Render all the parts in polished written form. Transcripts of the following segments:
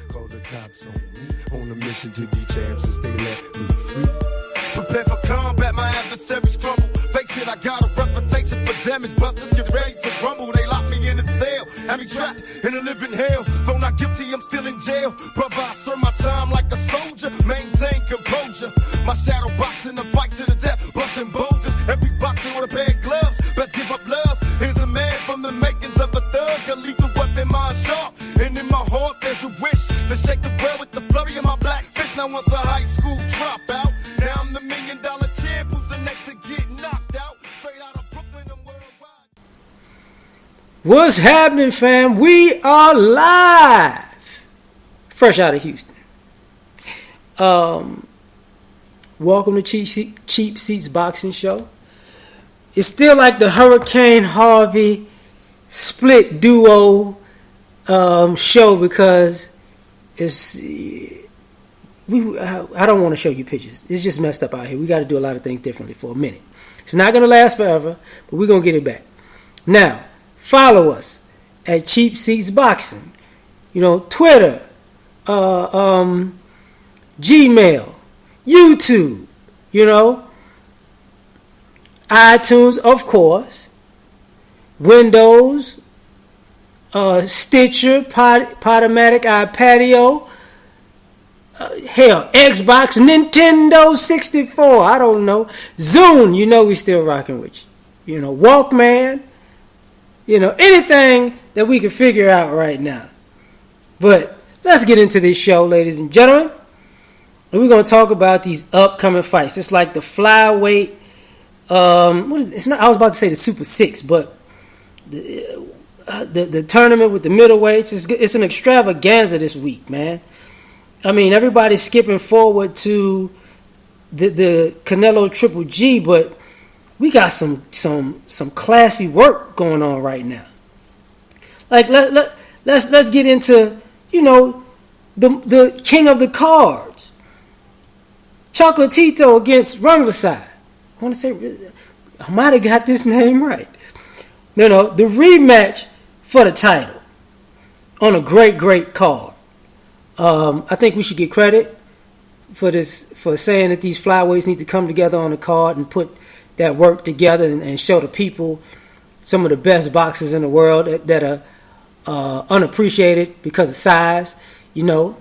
Call the cops on me. On a mission to be champs since they let me free. Prepare for combat, my adversaries crumble. Face it, I got a reputation for damage. Busters get ready to rumble. They lock me in a cell, have me trapped in a living hell. Though not guilty, I'm still in jail. Brother, I serve my time like a soldier. Maintain composure. My shadow boxing the fight to the death. Busting boulders. Every boxer with a pair of gloves. Best give up love. Here's a man from the makings of a thug. A lethal weapon, mind sharp. And in my heart, there's a wish to shake the world with the flurry of my black fist. Now once a high school dropout, now I'm the $1 million champ. Who's the next to get knocked out? Straight out of Brooklyn and worldwide. What's happening, fam? We are live, fresh out of Houston. Welcome to Cheap Seats Boxing Show. It's still like the Hurricane Harvey split duo show because it's I don't want to show you pictures. It's just messed up out here. We got to do a lot of things differently for a minute. It's not going to last forever, but we're going to get it back. Now, follow us at Cheap Seats Boxing. You know, Twitter, Gmail, YouTube, you know, iTunes, of course, Windows, Stitcher, Podomatic, iPatio, hell, Xbox, Nintendo 64, I don't know, Zune, you know we still rocking with you, you know, Walkman, you know, anything that we can figure out right now. But let's get into this show, ladies and gentlemen. And we're going to talk about these upcoming fights. It's like the flyweight, what is it? It's not, I was about to say the Super 6, but the tournament with the middleweights, it's an extravaganza this week, man. I mean, everybody's skipping forward to the Canelo Triple G, but we got some classy work going on right now. Like let's get into, you know, the king of the cards, Chocolatito against Rungvisai. I want to say I might have got this name right. You know, the rematch for the title on a great card. I think we should get credit for saying that these flyweights need to come together on the card and put that work together and show the people some of the best boxers in the world that are unappreciated because of size. You know,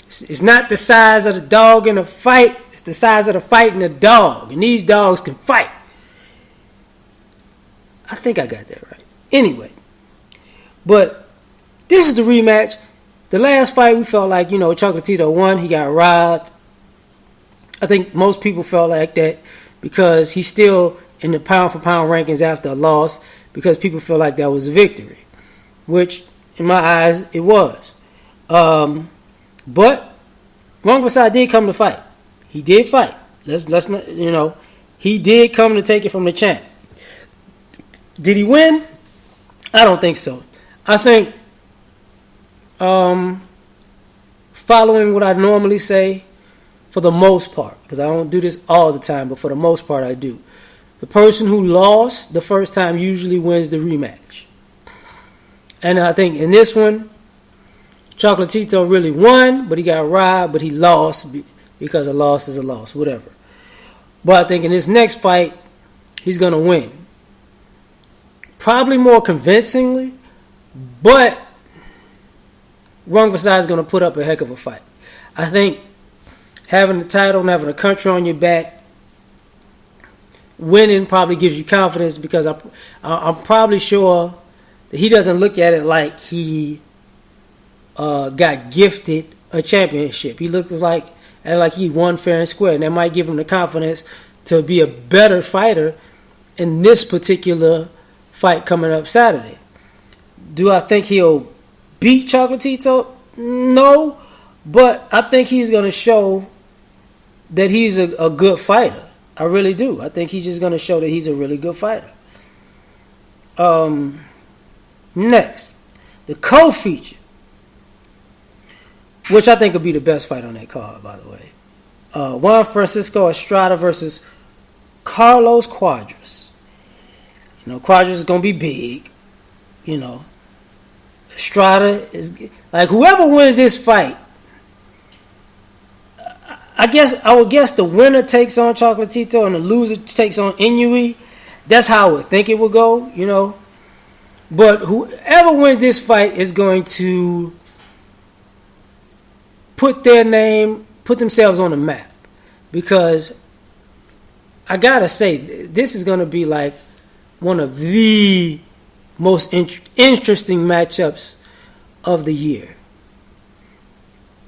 it's not the size of the dog in a fight, it's the size of the fight in the dog. And these dogs can fight. I think I got that right. Anyway, but this is the rematch. The last fight, we felt like, you know, Chocolatito won. He got robbed. I think most people felt like that because he's still in the pound-for-pound rankings after a loss because people feel like that was a victory, which, in my eyes, it was. But Rungvisai did come to fight. He did fight. Let's not, you know, he did come to take it from the champ. Did he win? I don't think so. I think following what I normally say, for the most part, because I don't do this all the time, but for the most part I do. The person who lost the first time usually wins the rematch. And I think in this one, Chocolatito really won, but he got robbed, but he lost because a loss is a loss, whatever. But I think in this next fight, he's going to win. Probably more convincingly, but Rungvisai is going to put up a heck of a fight. I think having the title and having a country on your back, winning probably gives you confidence because I'm probably sure that he doesn't look at it like he got gifted a championship. He looks like he won fair and square, and that might give him the confidence to be a better fighter in this particular fight coming up Saturday. Do I think he'll beat Chocolatito? No, but I think he's going to show that he's a good fighter. I really do. I think he's just going to show that he's a really good fighter. Next, the co-feature, which I think will be the best fight on that card, by the way. Juan Francisco Estrada versus Carlos Cuadras. You know, Cuadras is going to be big. You know, Estrada is like, whoever wins this fight I would guess the winner takes on Chocolatito and the loser takes on Inoue. That's how I would think it would go, But whoever wins this fight is going to put themselves on the map. Because I gotta say, this is gonna be like one of the most interesting matchups of the year.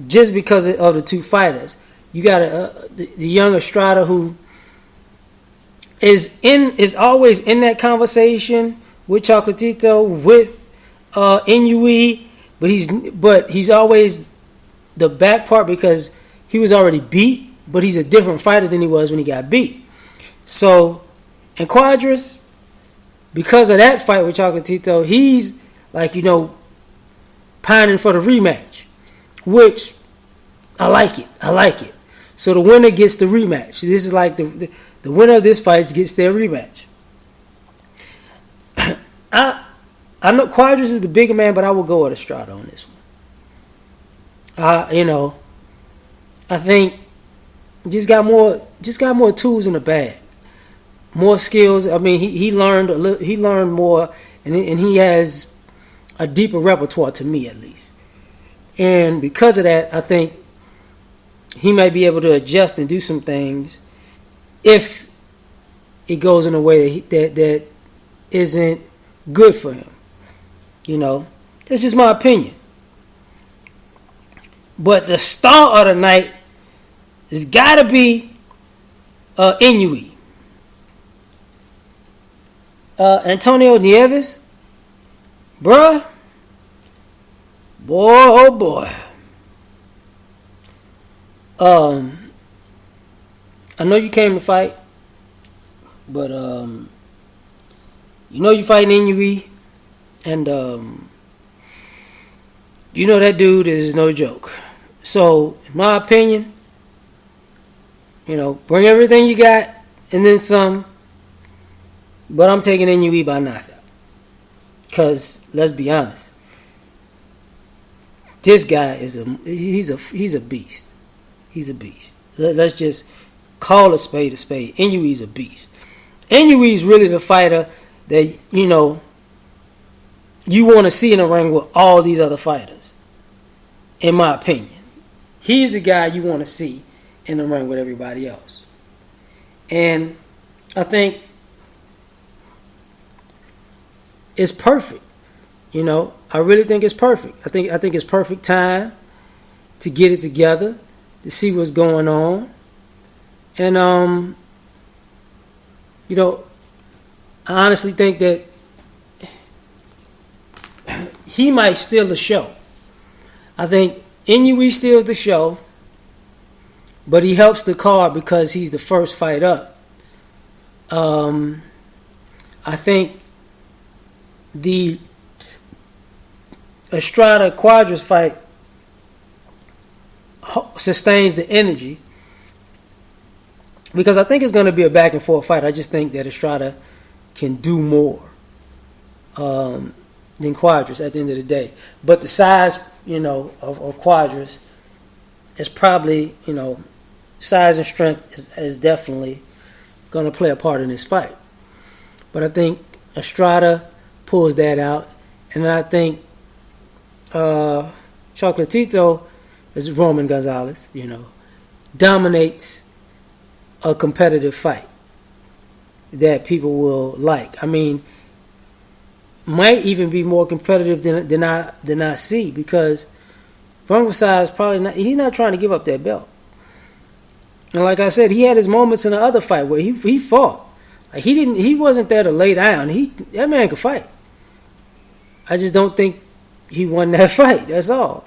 Just because of the two fighters. You got the young Estrada, who is always in that conversation with Chocolatito, with Inoue, but he's always the back part because he was already beat, but he's a different fighter than he was when he got beat. So, and Cuadras, because of that fight with Chocolatito, he's like, pining for the rematch, which I like it. So the winner gets the rematch. This is like the winner of this fight gets their rematch. I know Cuadras is the bigger man, but I will go with Estrada on this one. I think just got more tools in the bag, more skills. I mean, he learned more, and he has a deeper repertoire, to me at least. And because of that, I think he might be able to adjust and do some things if it goes in a way that isn't good for him. That's just my opinion. But the star of the night has got to be Inoue. Antonio Nieves, bruh, boy, oh boy. I know you came to fight, but you're fighting Inoue, and that dude is no joke. So, in my opinion, bring everything you got and then some. But I'm taking Inoue by knockout. Because, let's be honest, this guy he's a beast. He's a beast. Let's just call a spade a spade. Inoue's a beast. Inoue's really the fighter that, you want to see in a ring with all these other fighters. In my opinion. He's the guy you want to see in the ring with everybody else. And I think it's perfect. I really think it's perfect. I think it's perfect time to get it together, to see what's going on. And I honestly think that he might steal the show. I think Inoue steals the show, but he helps the card because he's the first fight up. I think the Estrada Cuadras fight sustains the energy because I think it's going to be a back and forth fight. I just think that Estrada can do more than Cuadras at the end of the day. But the size, of Cuadras is probably, size and strength is definitely going to play a part in this fight. But I think Estrada pulls that out, and I think Chocolatito, as Roman Gonzalez, dominates a competitive fight that people will like. I mean, might even be more competitive than I see, because Rungvisai is probably not. He's not trying to give up that belt. And like I said, he had his moments in the other fight where he fought. Like he wasn't there to lay down. That man could fight. I just don't think he won that fight. That's all.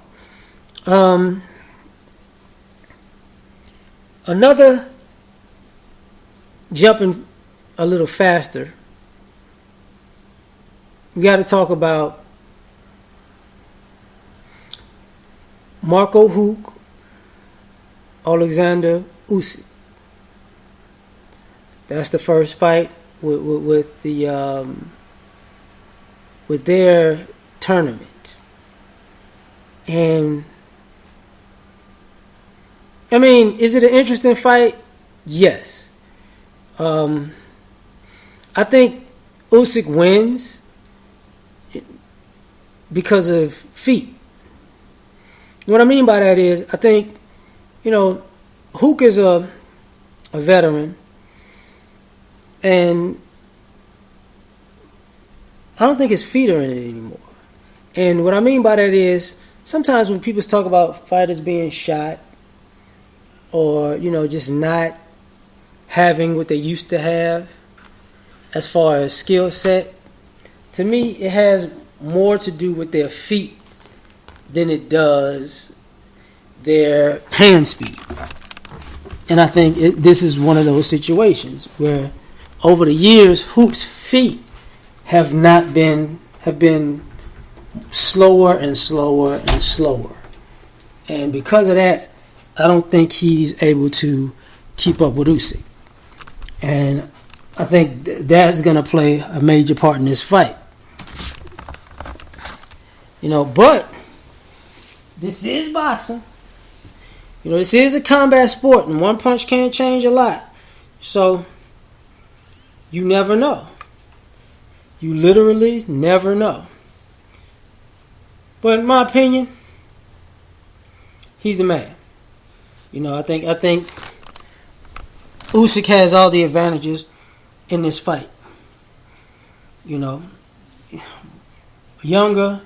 Another, jumping a little faster, we got to talk about Marco Huck, Alexander Usyk. That's the first fight with their tournament, and I mean, is it an interesting fight? Yes. I think Usyk wins because of feet. What I mean by that is, I think, Hook is a veteran, and I don't think his feet are in it anymore. And what I mean by that is, sometimes when people talk about fighters being shot or, just not having what they used to have as far as skill set, to me, it has more to do with their feet than it does their hand speed. And I think this is one of those situations where over the years, Hook's feet have been slower and slower and slower. And because of that, I don't think he's able to keep up with Usyk. And I think that's going to play a major part in this fight. But this is boxing. This is a combat sport, and one punch can't change a lot. So, you never know. You literally never know. But in my opinion, he's the man. I think Usyk has all the advantages in this fight. Younger,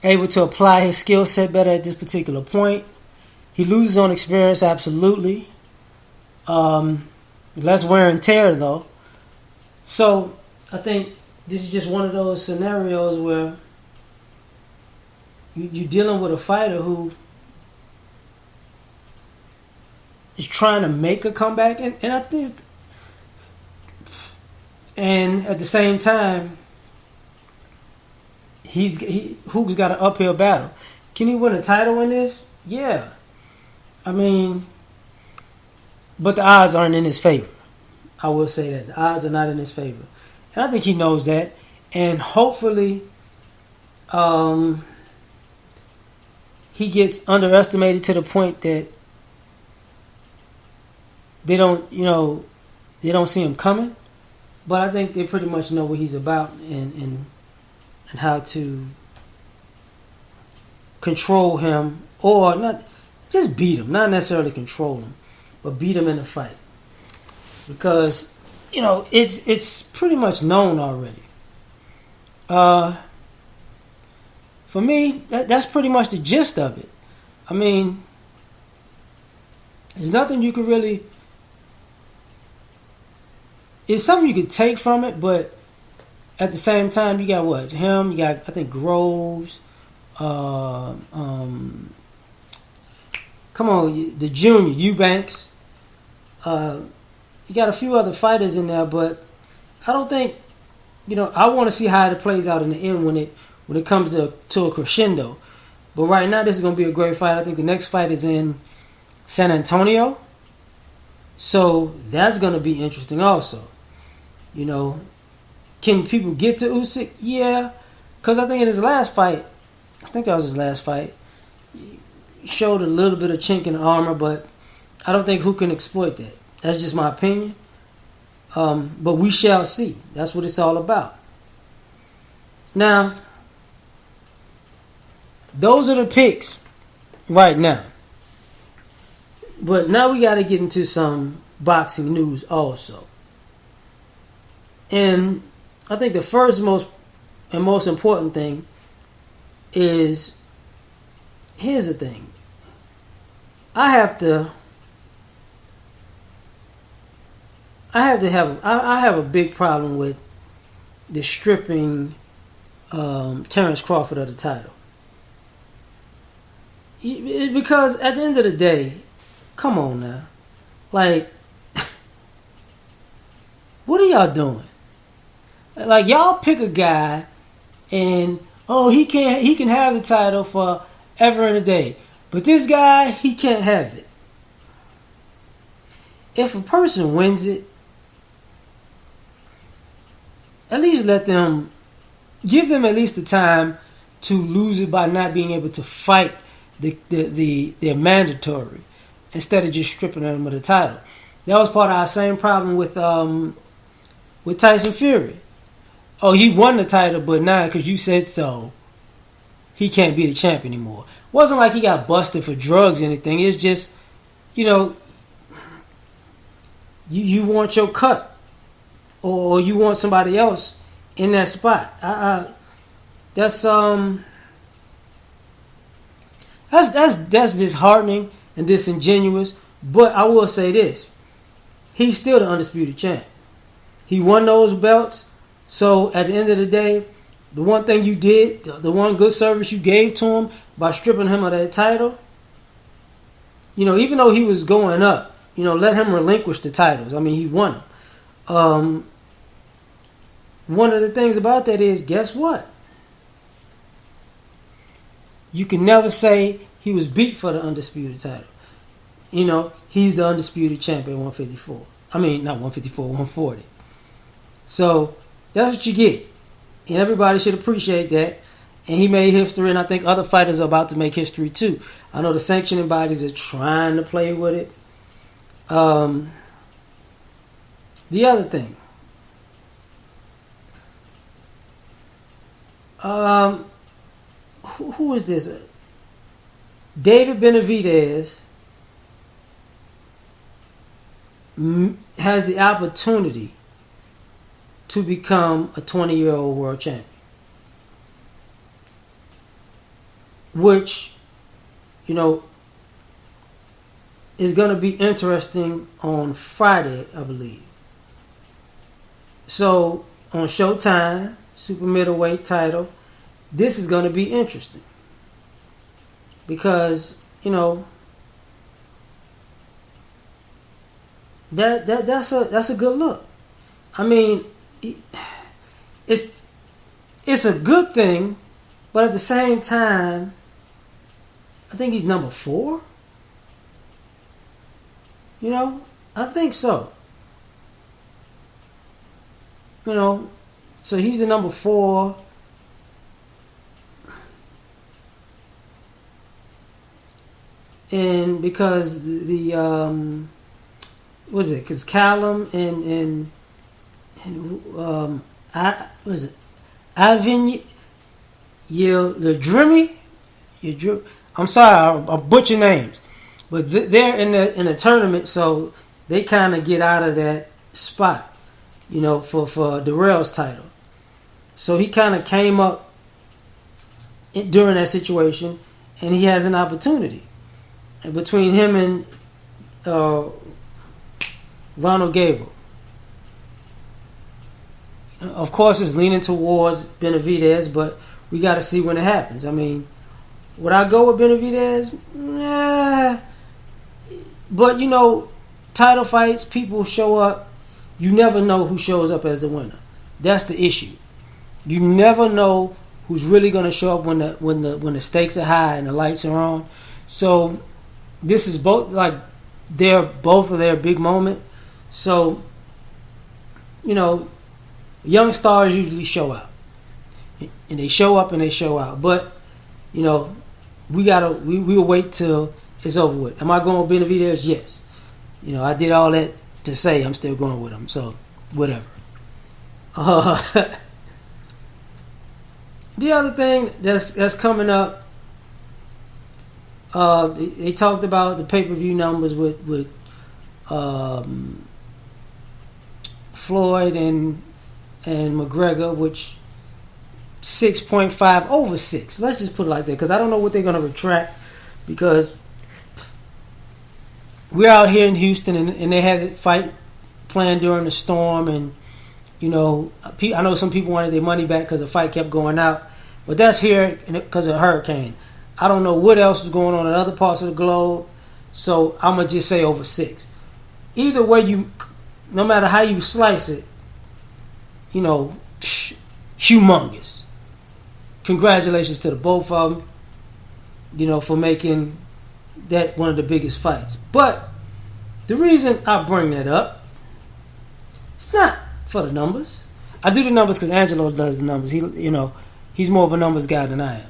able to apply his skill set better at this particular point. He loses on experience, absolutely. Less wear and tear, though. So, I think this is just one of those scenarios where you're dealing with a fighter who is trying to make a comeback, and I think, and at the same time, Hook's got an uphill battle. Can he win a title in this? Yeah. I mean, but the odds aren't in his favor. I will say that. The odds are not in his favor. And I think he knows that. And hopefully, he gets underestimated to the point that they don't see him coming. But I think they pretty much know what he's about and how to control him, or not just beat him, not necessarily control him, but beat him in a fight. Because, it's pretty much known already. For me, that's pretty much the gist of it. I mean, there's nothing you could really... It's something you could take from it, but at the same time, you got what? Him, you got, I think, Groves, the junior, Eubanks. You got a few other fighters in there, but I don't think, I want to see how it plays out in the end when it comes to a crescendo. But right now, this is going to be a great fight. I think the next fight is in San Antonio. So that's going to be interesting also. Can people get to Usyk? Yeah. Because I think in his last fight, he showed a little bit of chink in the armor, but I don't think who can exploit that. That's just my opinion. But we shall see. That's what it's all about. Now, those are the picks right now. But now we got to get into some boxing news also. And I think the first most important thing is, here's the thing. I have a big problem with the stripping Terrence Crawford of the title. Because at the end of the day, come on now. Like, what are y'all doing? Like, y'all pick a guy and, he can have the title for ever and a day. But this guy, he can't have it. If a person wins it, at least give them at least the time to lose it by not being able to fight their mandatory. instead of just stripping him of the title. That was part of our same problem with Tyson Fury. Oh, he won the title, but now because you said so, he can't be the champ anymore. It wasn't like he got busted for drugs or anything. It's just, you want your cut, or you want somebody else in that spot. That's disheartening and disingenuous. But I will say this: he's still the undisputed champ. He won those belts. So at the end of the day, the one thing you did, the one good service you gave to him by stripping him of that title, even though he was going up, let him relinquish the titles. I mean, he won them. One of the things about that is, guess what? You can never say he was beat for the undisputed title. He's the undisputed champion at 154. I mean, not 154, 140. So that's what you get. And everybody should appreciate that. And he made history, and I think other fighters are about to make history too. I know the sanctioning bodies are trying to play with it. The other thing. Who is this? David Benavidez has the opportunity to become a 20-year-old world champion, which, is going to be interesting on Friday, I believe. So on Showtime, super middleweight title, this is going to be interesting because that's a good look. I mean, it's a good thing, but at the same time, I think he's number 4. I think so. So he's the number 4. And because the what is it? Because Callum and Ivan Yildirim. I'm sorry, I butcher names, but they're in the tournament, so they kind of get out of that spot, for Darrell's title. So he kind of came up during that situation, and he has an opportunity. And between him and Ronald Gable, of course, it's leaning towards Benavidez, but we got to see when it happens. I mean, would I go with Benavidez? Nah. But, title fights, people show up. You never know who shows up as the winner. That's the issue. You never know who's really going to show up when the stakes are high and the lights are on. So this is both both of their big moment. So, young stars usually show out, and they show up and they show out. But we'll wait till it's over with. Am I going with Benavidez? Yes. I did all that to say I'm still going with him. So whatever. The other thing that's coming up, they talked about the pay-per-view numbers with Floyd and McGregor, which 6.5 over 6. Let's just put it like that, because I don't know what they're going to retract, because we're out here in Houston and they had a fight planned during the storm, and I know some people wanted their money back because the fight kept going out, but that's here because of a hurricane. I don't know what else is going on in other parts of the globe, so I'm going to just say over 6. Either way, no matter how you slice it, humongous. Congratulations to the both of them, for making that one of the biggest fights. But the reason I bring that up, it's not for the numbers. I do the numbers because Angelo does the numbers. He's more of a numbers guy than I am.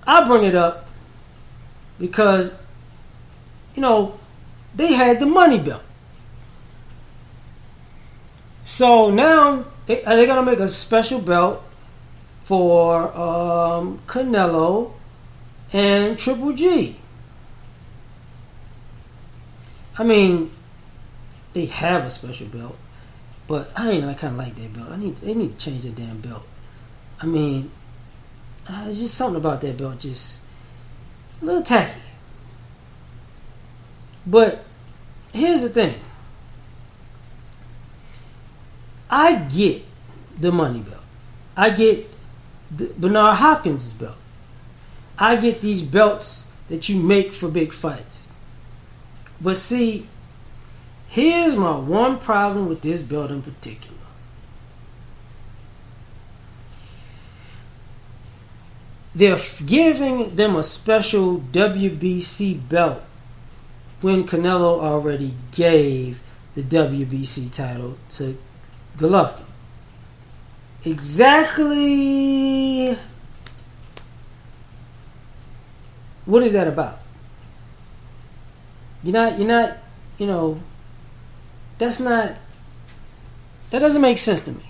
I bring it up because they had the money belt. So now they're going to make a special belt for Canelo and Triple G. I mean, they have a special belt, but I kind of like that belt. They need to change that damn belt. I mean, there's just something about that belt just a little tacky. But here's the thing. I get the money belt. I get the Bernard Hopkins' belt. I get these belts that you make for big fights. But see, here's my one problem with this belt in particular. They're giving them a special WBC belt when Canelo already gave the WBC title to Golovkin. Exactly what is that about? That doesn't make sense to me.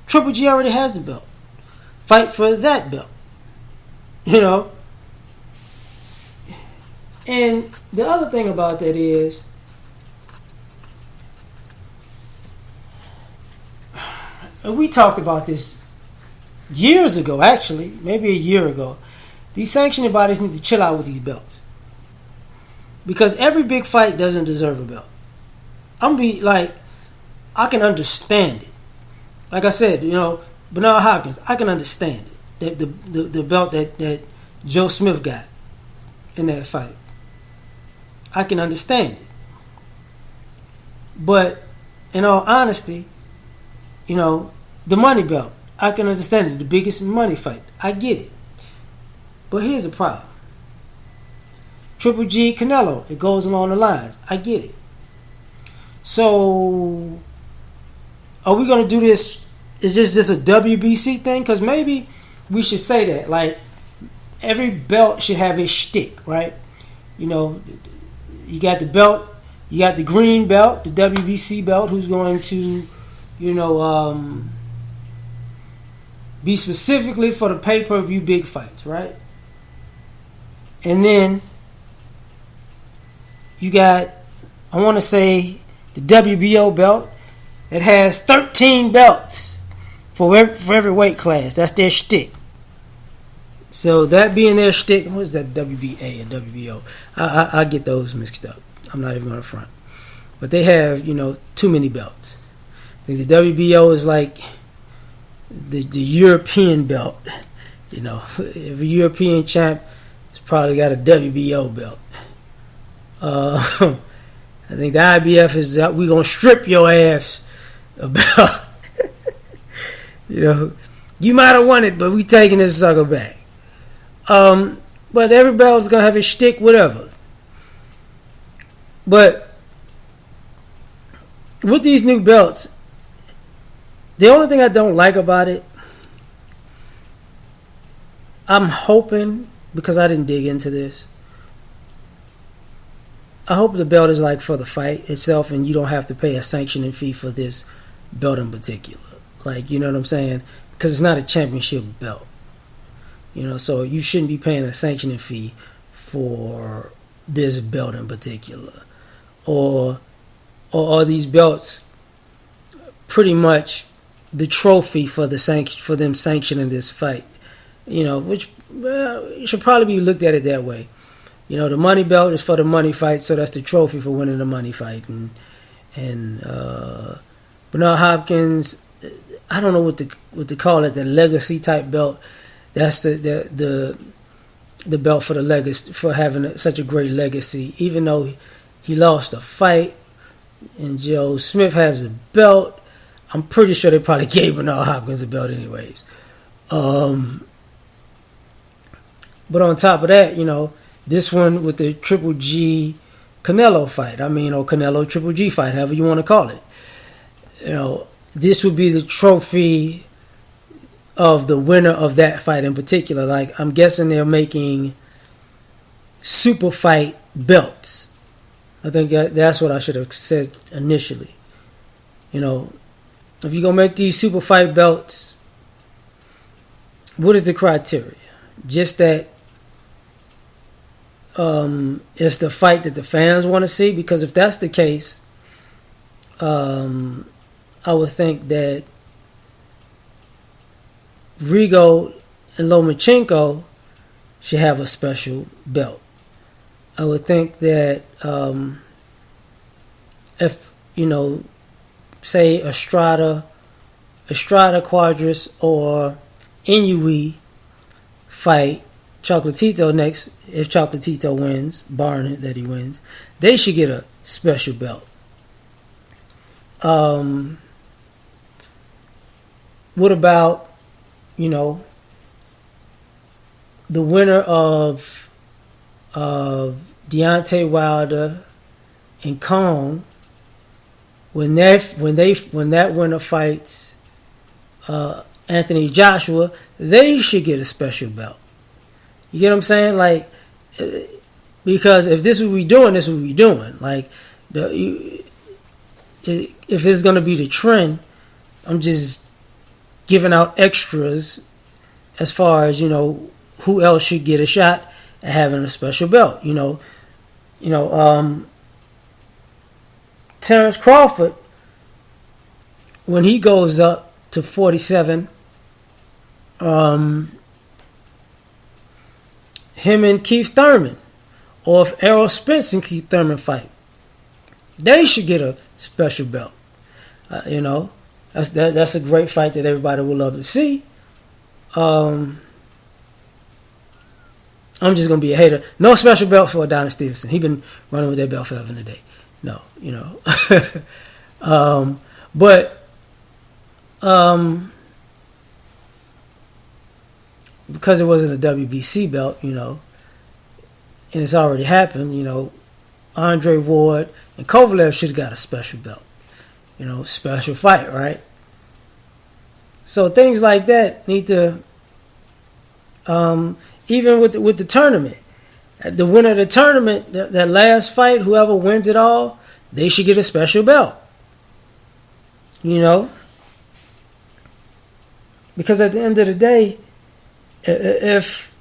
Triple G already has the belt. Fight for that belt. And the other thing about that is, and we talked about this years ago, actually, maybe a year ago. These sanctioning bodies need to chill out with these belts. Because every big fight doesn't deserve a belt. I can understand it. Like I said, Bernard Hopkins, I can understand it. The belt that Joe Smith got in that fight. I can understand it. But in all honesty, the money belt, I can understand it. The biggest money fight. I get it. But here's the problem. Triple G, Canelo, it goes along the lines. I get it. So, are we going to do this? Is this a WBC thing? Because maybe we should say that. Like, every belt should have a shtick, right? You got the belt, you got the green belt, the WBC belt, who's going to, be specifically for the pay-per-view big fights, right? And then you got, I want to say, the WBO belt that has 13 belts for every weight class. That's their shtick. So that being their shtick, what is that, WBA and WBO? I get those mixed up. I'm not even going to front. But they have, too many belts. I think the WBO is like the European belt. Every European champ has probably got a WBO belt. I think the IBF is that we're going to strip your ass about, you might have won it, but we taking this sucker back. But every belt is going to have a shtick, whatever. But with these new belts, the only thing I don't like about it, I'm hoping, because I didn't dig into this, I hope the belt is like for the fight itself and you don't have to pay a sanctioning fee for this belt in particular. Like, you know what I'm saying? Because it's not a championship belt. So you shouldn't be paying a sanctioning fee for this belt in particular. Or are these belts pretty much the trophy for them sanctioning this fight? Which you should probably be looked at it that way. The money belt is for the money fight, so that's the trophy for winning the money fight. And Bernard Hopkins, I don't know what to call it, the legacy type belt. That's the belt for the legacy, for having such a great legacy. Even though he lost a fight, and Joe Smith has a belt, I'm pretty sure they probably gave Bernard Hopkins a belt anyways. But on top of that, this one with the Triple G Canelo fight, or Canelo Triple G fight, however you want to call it. This would be the trophy of the winner of that fight in particular. Like, I'm guessing they're making super fight belts. I think that's what I should have said initially. You know, if you're going to make these super fight belts, what is the criteria? Just that it's the fight that the fans want to see? Because if that's the case, I would think that Rigo and Lomachenko should have a special belt. I would think that if, you know, say Estrada Quadras or Inoue fight Chocolatito next, if Chocolatito wins, barring that he wins, they should get a special belt. What about, you know, the winner of Deontay Wilder and Kong, when that winner fights Anthony Joshua, they should get a special belt. You get what I'm saying? Like, because if this is what we doing, this is what we doing. Like, if it's gonna be the trend, I'm just giving out extras as far as, you know, who else should get a shot at having a special belt. You know, Terrence Crawford, when he goes up to 47, him and Keith Thurman, or if Errol Spence and Keith Thurman fight, they should get a special belt. You know, that's a great fight that everybody would love to see. I'm just gonna be a hater. No special belt for Adonis Stevenson. He been running with that belt forever and a day. No, you know. Because it wasn't a WBC belt, you know, and it's already happened, you know, Andre Ward and Kovalev should have got a special belt. You know, special fight, right? So things like that need to, even with the tournament, the winner of the tournament, that last fight, whoever wins it all, they should get a special belt. You know? Because at the end of the day, if,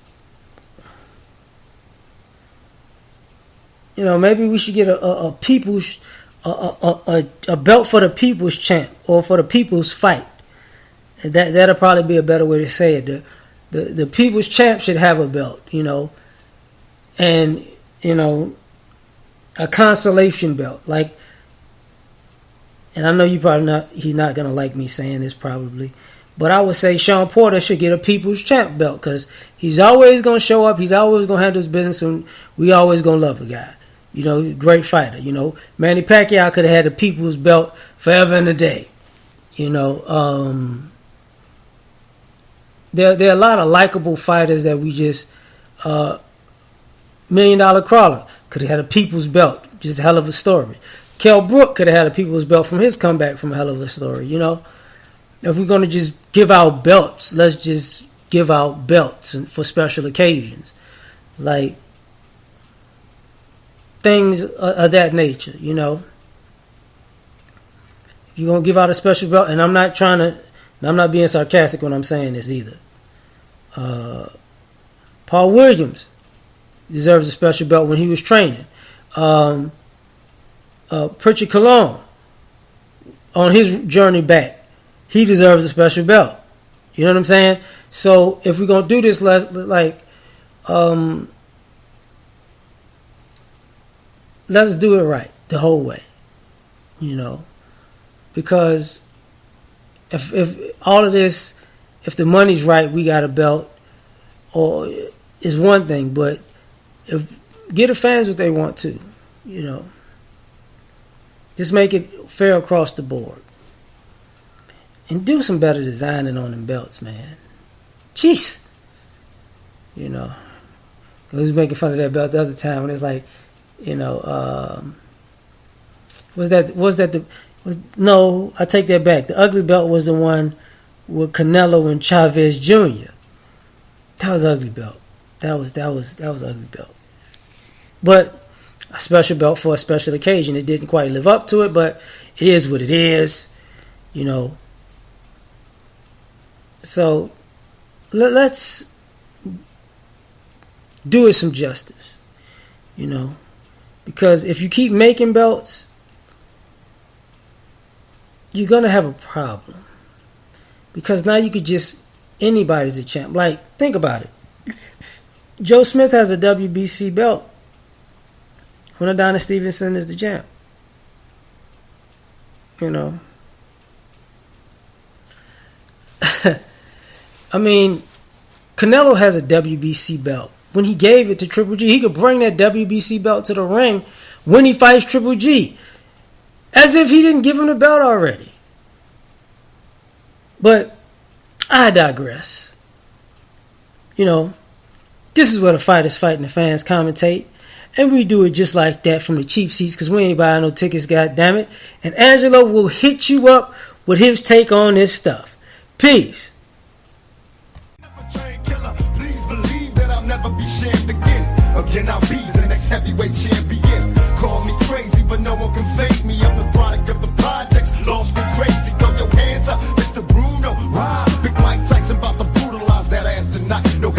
you know, maybe we should get a people's, a belt for the people's champ, or for the people's fight. That'll probably be a better way to say it. The people's champ should have a belt, you know, and, you know, a consolation belt. Like, and I know he's not going to like me saying this probably, but I would say Sean Porter should get a people's champ belt, because he's always going to show up, he's always going to handle his business, and we always going to love the guy. You know, great fighter. You know, Manny Pacquiao could have had the people's belt forever and a day. You know, there are a lot of likable fighters that we just, $1 Million Crawler could have had a people's belt, just a hell of a story. Kell Brook could have had a people's belt from his comeback from a hell of a story. You know, if we're going to just give out belts, let's just give out belts for special occasions, like things of that nature. You know, if you're going to give out a special belt, and I'm not being sarcastic when I'm saying this either. Paul Williams deserves a special belt when he was training. Pritchard Colon, on his journey back, he deserves a special belt. You know what I'm saying? So if we're gonna do this, let's do it right the whole way. You know, because if all of this, if the money's right, we got a belt, or is one thing, but if get the fans what they want to, you know, just make it fair across the board, and do some better designing on them belts, man. Jeez, you know, I was making fun of that belt the other time, and it's like, you know, no, I take that back. The ugly belt was the one with Canelo and Chavez Jr. That was ugly belt. That was ugly belt. But a special belt for a special occasion. It didn't quite live up to it, but it is what it is, you know. So let's do it some justice, you know. Because if you keep making belts, you're going to have a problem. Because now you could just, anybody's a champ. Like, think about it. Joe Smith has a WBC belt when Adonis Stevenson is the champ. You know. I mean, Canelo has a WBC belt. When he gave it to Triple G, he could bring that WBC belt to the ring when he fights Triple G. As if he didn't give him the belt already. But I digress. You know, this is where the fighters fight and the fans commentate. And we do it just like that from the cheap seats because we ain't buying no tickets, goddammit. And Angelo will hit you up with his take on this stuff. Peace. Please believe that I'll never be shamed again. Again, I'll be the next heavyweight champion. Call me crazy, but no one can fade me. I'm the product of the projects, lost and crazy. Throw your hands up, Mr. Bruno. Ride. Big Mike Tyson about to brutalize that ass tonight. No